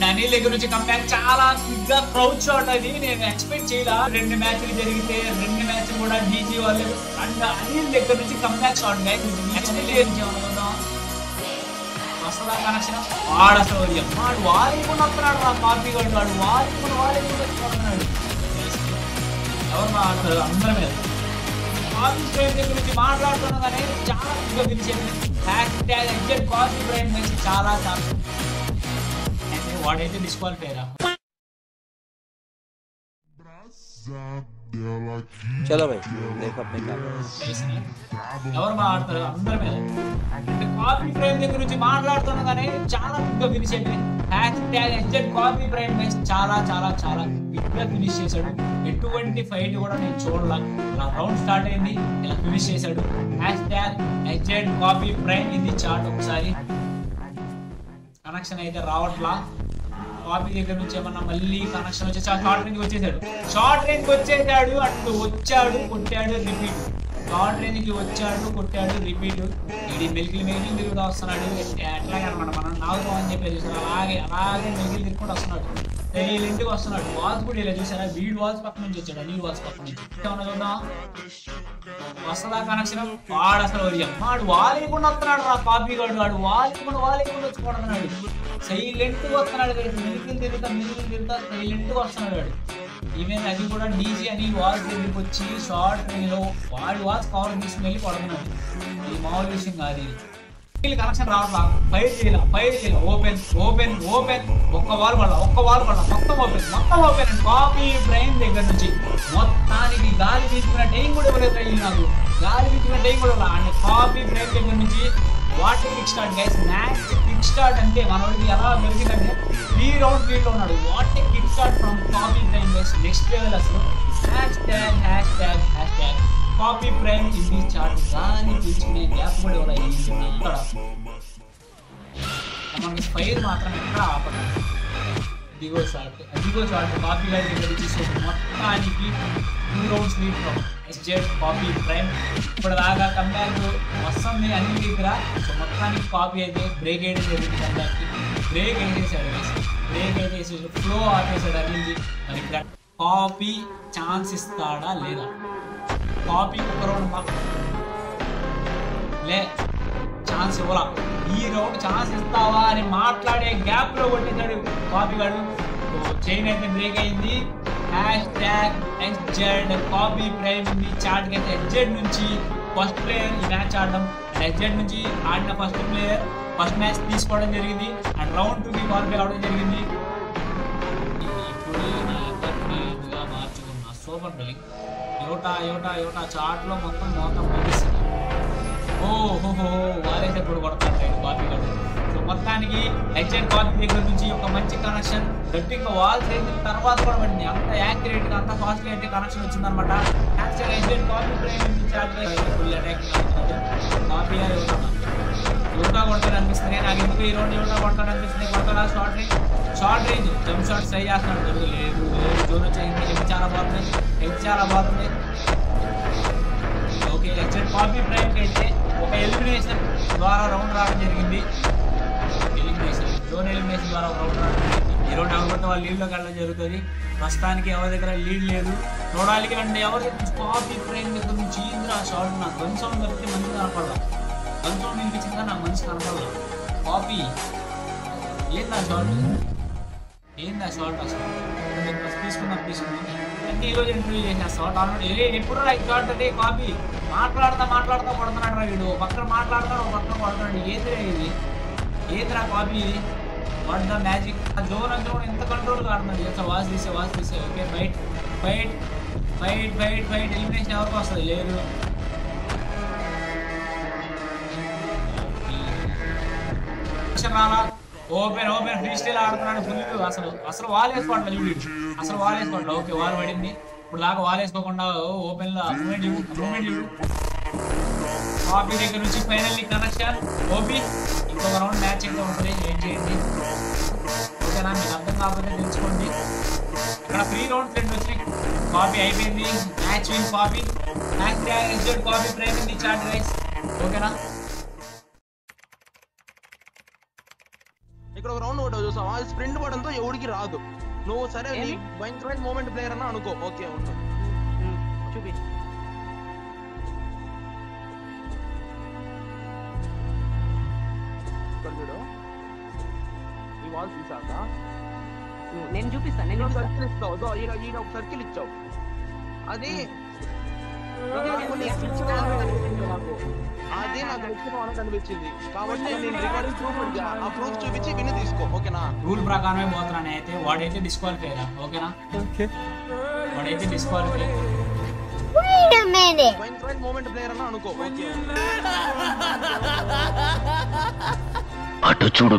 and Anil దగ్గర నుంచి comeback చాలా క్విక్ గా క్రౌడ్ షాట్ అది నేను ఎక్స్పెక్ట్ చేయాల 2 మ్యాచ్లు జరిగితే 2 మ్యాచ్ కూడా డీజీ వాళ్ళు అండ్ అనిల్ దగ్గర నుంచి కంబ్యాక్ షాట్ గా ఎక్స్పెక్ట్ చేయాలనుకుందాం అసలు కనెక్షన్ వాడు అసలు వాడు వాలికుండా వస్తున్నాడు రా కాపీ వాడు వాడు వాలికుండా వస్తున్నాడు ఎవరు మాట్లాడతారు అందరి మీద కాపీ ఫ్రేమ్ దగ్గర నుంచి మాట్లాడుతున్నా కానీ చాలా క్విక్గా గెలిచేది హ్యాష్ కాపీ ఫ్రేమ్ నుంచి చాలా వాడైతే డిస్క్వాలిఫై రా चलो भाई देखो अपने काम ఎవరు మాట్లాడతారు అందరి మీద కాపీ ఫ్రేమ్ దగ్గర నుంచి మాట్లాడుతున్నా కానీ చాలా క్విక్గా ఫినిష్ అయిపోయింది హ్యాష్ కాపీ ఫ్రేమ్ మ్యాచ్ చాలా చాలా చాలా క్విక్గా ఫినిష్ చేశాడు ఎటువంటి ఫైట్ కూడా నేను చూడాల ఇలా రౌండ్ స్టార్ట్ అయింది ఇలా ఫినిష్ చేశాడు హ్యాష్ కాపీ ఫ్రేమ్ ఇది చాట్ ఒకసారి కనెక్షన్ అయితే రావట్లా కాపీ దగ్గర నుంచి ఏమన్నా మళ్ళీ కనెక్షన్ వచ్చి షార్ట్ రేంజ్ వచ్చేసాడు అటు వచ్చాడు కొట్టాడు రిపీట్ షార్ట్ రేంజ్ కి వచ్చాడు కొట్టాడు రిపీట్ ఇది మెలికలు తిరుగుతూ వస్తున్నాడు ఎట్లాగే అనమాట మనం నాగుతాం అని చెప్పి చూసారు అలాగే మెలికలు తిరుగుకుంటూ వస్తున్నాడు ఇంటికి వస్తున్నాడు వాల్స్ కూడా ఇలా చూసారా వీడ్ వాల్స్ పక్క నుంచి వచ్చాడు అనిల్ వాల్స్ పక్క నుంచి చూద్దాం వస్తుందా కనెక్షన్ వాడు అసలు వాడు వాలేకుండా వస్తున్నాడు రా కాపీ వాడు వాలేకుండా వచ్చి సైలెంట్ గా వస్తున్నాడు మిలికలు తిరుగుతా సైలెంట్ గా వస్తున్నాడు వాడు ఈవెన్ అది కూడా డీజీ అని వాల్స్ దగ్గరికి వచ్చి షార్ట్ రేంజ్ లో వాడి వాల్స్ కవర్ తీసుకుని వెళ్ళి పడుతున్నాడు ఇది మామూలు విషయం కాదు ఇది కనెక్షన్ రావట్లా ఫైర్ చేయాల ఓపెన్ ఒక్క వాల్ పడాల మొత్తం ఓపెన్ అండ్ కాపీ ఫ్రేమ్ దగ్గర నుంచి మొత్తానికి గాలి తీసుకున్న టైం కూడా ఇవ్వలేదు నాకు అండ్ కాపీ ఫ్రేమ్ దగ్గర నుంచి water kick start guys match kick start అంటే మనోడికి ఎలా మెరిగిందంటే 3 రౌండ్ ఫీల్డ్ లో ఉన్నాడు water kick start from copy frame guys next level అసలు హ్యాష్ ట్యాగ్ కాపీ ఫ్రేమ్ ఇది చార్ట్ దాన్ని పిలుచుకునే గ్యాప్ కూడా ఇక్కడ మనకి ఫైర్ మాత్రం ఎక్కడ ఆపడం అదిగో షార్ట్ కాపీ గారి దగ్గర తీసుకోండి మొత్తానికి 2 rounds lead from copy frame ఇప్పుడు దాకా కంబ్యాక్ వస్తుంది అన్ని దగ్గర సో మొత్తానికి కాపీ అయితే బ్రేక్ వేయడం జరిగింది కంబ్యాక్కి బ్రేక్ వేసేసాడు ఫ్లో ఆపేసాడు అనిల్ది మరి ఇక్కడ కాపీ ఛాన్స్ ఇస్తాడా లేదా కాపీ ఒక రౌండ్ ఛాన్స్ ఇవ్వాలా ఈ రౌండ్ ఛాన్స్ ఇస్తావా అని మాట్లాడే గ్యాప్ లో కొట్టేశాడు కాపీ గాడు చైన్ అయితే బ్రేక్ అయింది హ్యాష్ కాపీ ఫ్రేమ్ చాట్ అయితే ఎడ్జెడ్ నుంచి ఫస్ట్ ప్లేయర్ ఈ మ్యాచ్ ఆడడం ఎడ్జెడ్ నుంచి ఆడిన ఫస్ట్ ప్లేయర్ ఫస్ట్ మ్యాచ్ తీసుకోవడం జరిగింది అండ్ రౌండ్ 2కి క్వాలిఫై అవడం జరిగింది ఇప్పుడు మార్చుకున్నా సూపర్ ప్లేయింగ్ యోటా చాట్లో మొత్తం పంపిస్తుంది ఓహోహో వారైతే ఇప్పుడు కొడతాడు కాపీ గారు సో మొత్తానికి హెచ్ఎన్ కాపీ దగ్గర నుంచి ఒక మంచి కనెక్షన్ గట్టిగా వాల్ చేసిన తర్వాత కూడా పడింది అంత యాక్యురేట్ గా అంత ఫాస్ట్ గా అయితే కనెక్షన్ వచ్చిందనమాట HN copy full attack copy యోటా కొడతాడు అనిపిస్తుంది నాకు ఎందుకు ఈ రౌండ్ యోటా కొడతాడు అనిపిస్తుంది కొడతాడా short range jump shot try చేస్తున్నాడు లేదు జోన్ వచ్చేసింది హెడ్ చాలా బాగుంది ఓకే హెచ్ఎన్ కాపీ ఫ్రేమ్ అయితే ఒక ఎలిమినేషన్ ద్వారా రౌండ్ రావడం జరిగింది జోన్ ఎలిమినేషన్ ద్వారా ఒక రౌండ్ రావడం జరిగింది ఈ రౌండ్ ఎవరితో వాళ్ళు లీడ్లోకి వెళ్ళడం జరుగుతుంది ప్రస్తుతానికి ఎవరి దగ్గర లీడ్ లేదు చూడాలి అంటే ఎవరి కాపీ ఫ్రేమ్ దగ్గర నుంచి ఇంద్ర షార్ట్ నాకు గన్ సౌండ్ దొరికితే మంచిగా కనపడదా గన్ సౌండ్ వినిపించిందిగా నాకు మంచి కనపడదా కాపీ ఏందా షార్ట్ అసలు తీసుకున్నాం అంటే ఈరోజు ఇంటర్వ్యూ చేసేస్తాం ఆల్రెడీ ఎప్పుడు రైట్ షార్ట్ అంటే కాపీ మాట్లాడుతా కొడుతున్నాడు రా వీడు పక్కన మాట్లాడతాడు పక్కన కొడుతున్నాడు ఏంద్రా కాపీ ఇది వాట్ ద మ్యాజిక్ ఆ జోన్ అంతా కూడా ఎంత కంట్రోల్గా ఆడుతుంది ఎంత వాచ్ తీసే ఓకే ఫైట్ ఎలిమినేషన్ ఎవరికి వస్తుంది లేదు రాలా ఓపెన్ ఫ్రీ స్టైల్ ఆడుతున్నాడు ఫుల్ అసలు వాల్ వేసుకోవట్లేదు చూడు అసలు వాల్ వేసుకోవట్లేదు ఓకే వాల్ పడింది ఇప్పుడు దాకా వాల్ వేసుకోకుండా ఓపెన్ లో మూమెంట్ చూడు కాపీ దగ్గర నుంచి ఫైనల్లీ కనెక్షన్ ఓపీ ఇంకొక రౌండ్ మ్యాచ్ ఇంకా ఉంటుంది ఏం చేయండి ఓకేనా మీకు అర్థం కాకపోతే తెలుసుకోండి ఇక్కడ 3 రౌండ్స్ 2 వచ్చి కాపీ అయిపోయింది match win copy copy frame in the chat guys ఓకేనా ఇక్కడ ఒక రౌండ్ ఒకటి చూసావా అది స్ప్రింట్ పడంతో ఎవరికి రాదు నువ్వు సరే నీ భయంకరమైన మూమెంట్ ప్లేయర్ అన్న అనుకో ఓకే ఉండు చూపి చూడు ఈ వాల్ తీసాక నేను చూపిస్తాను సర్కిల్ ఇస్తావు ఈడ ఒక సర్కిల్ ఇచ్చావు అది అదే నాకు నచ్చిన వాళ్ళకి అనిపించింది కాబట్టి నేను రికార్డింగ్ ప్రూఫ్ అడిగా ఆ ప్రూఫ్ చూపించి విని తీసుకో ఓకేనా రూల్ ప్రకారమే పోతున్నాను అయితే వాడైతే డిస్క్వాలిఫై రా ఓకేనా వాడైతే డిస్క్వాలిఫై భయంకరమైన మూమెంట్ ప్లేయర్ అన్న అనుకో ఓకే అటు చూడు